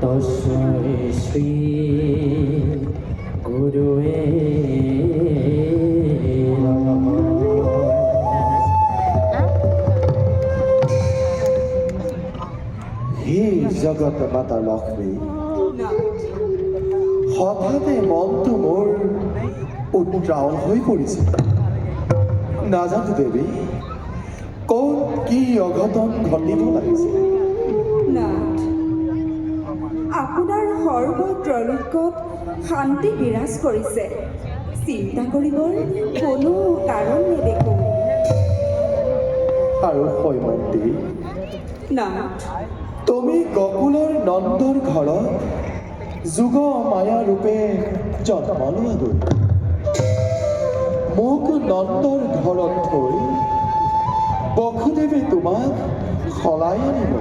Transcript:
তস্मै শ্ৰী গুৰুবে নমঃ। হে জগত মাতা লক্ষ্মী, হঠাতে মনটো মোৰ উত্ৰাৱল হৈ পৰিছে। নাজানো দেৱী, ক'ত কি অঘটন ঘটিব লাগিছে। নাথ, আপোনাৰ সৰ্বত্ৰলোকত শান্তি বিৰাজ কৰিছে। চিন্তা কৰিবৰ কোনো কাৰণ নেদেখোঁ। আৰু হৈমন্তী, নাথ, তুমি গকুলৰ নন্দৰ ঘৰত যোগ মায়া ৰূপে জন্ম লোৱাগৈ। মোক নন্দৰ ঘৰত থৈ বসুদেৱে তোমাক সলাই আনিব।